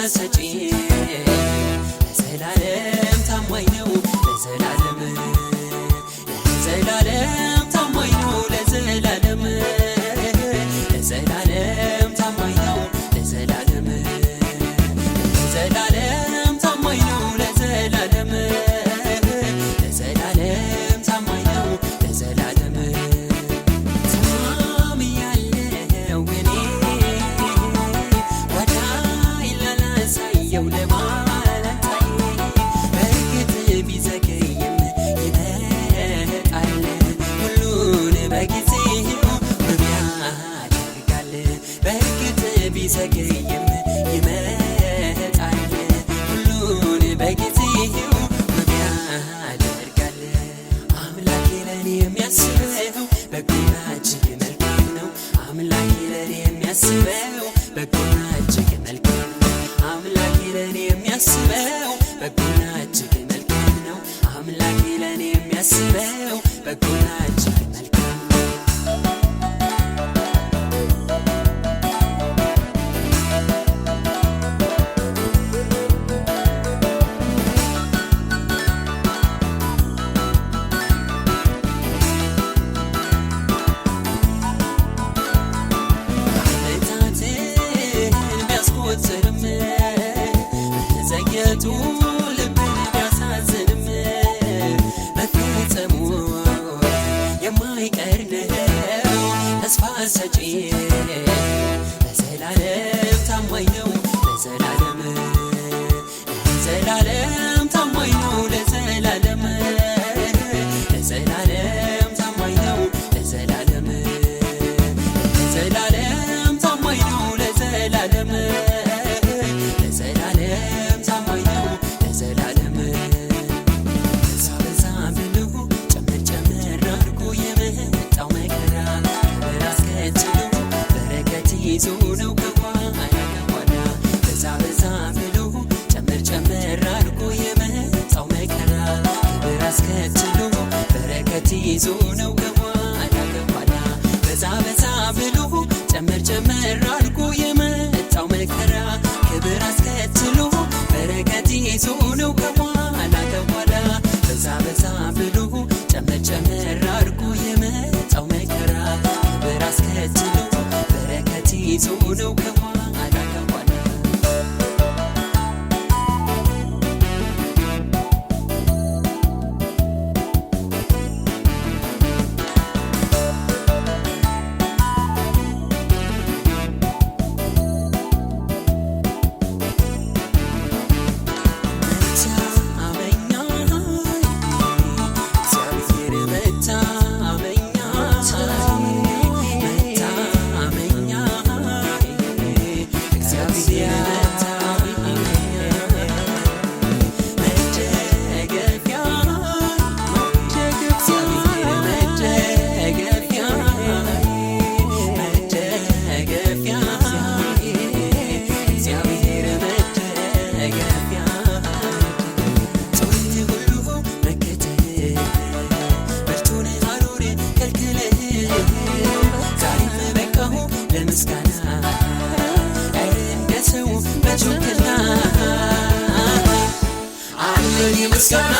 ሰጪ ለዘላለም ታማኝ ነው ለዘላለም ለዘላለም ታማኝ ነው ለዘላለም ለዘላለም ታማኝ ነው ለዘላለም ለዘላለም ታማኝ ነው ለዘላለም ለዘላለም ታማኝ ነው ለዘላለም ታምኛለሁ እኔ ወዳይ ላላሳየው ለማለታይ በእርግጥ ቢዘገይም ይመጣል ሁሉን በጊዜው ውብ ያደርጋል በእርግጥ ቢዘገይም ይመጣል ሁሉን በጊዜው ውብ ያደርጋል አምላኬ ለኔ የሚያስበው በጎና እጅግ መልካም ነው አምላኬ ለኔ የሚያስበው በጎና እጅግ መልካም ነው አምላኬ ለኔ የሚያስበው በጎና እጅግ መልካም ነው አምላኬ ለኔ የሚያስበው በጎና እጅግ መልካም ነው ቢያስቆጥርም መዘግየቱ ልብን ቢያሳዝንም መፈጸሙ የማይቀር ነው ተስፋ ሰጪ ለዘላለም ታማኝ ነው ለዘላለም ለዘላለም ታማኝ ነው ለዘላለም ለዘላለም ታማኝ ነው ለዘላለም ለዘላለም ታማኝ ነው ለዘላለም ለዘላለም ታማኝ ነው ለዘላለም በዛ በዛ ብሎ ጨመር ጨመር አድርጎ የመጣው መከራ ክብር አስከትሎ በረከት ይዞ ነው ከኋላ ከኋላ በዛ በዛ ብሎ ጨመር ጨመር አድርጎ የመጣው መከራ ክብር አስከትሎ በረከት ይዞ ነው ከኋላ ከኋላ በዛ በዛ ብሎ ጨመር ጨመር አድርጎ የመጣው መከራ ክብር አስከትሎ በረከት ይዞ ነው ከኋላ ከኋላ በዛ በዛ ብሎ ጨመር ጨመር አድርጎ የመጣው መከራ ክብር አስከትሎ በረከት ይዞ ነው ከኋላ ከኋላ ምስጋና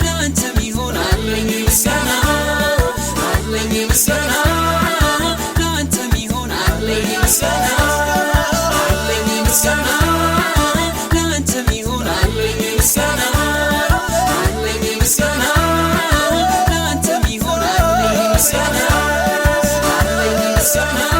ለአንተም ይሆናል ምስጋና አለኝ ምስጋና ለአንተም ይሆናል ምስጋና አለኝ ምስጋና ለአንተም ይሆናል ምስጋና አለኝ ምስጋና ለአንተም ይሆናል ምስጋና አለኝ ምስጋና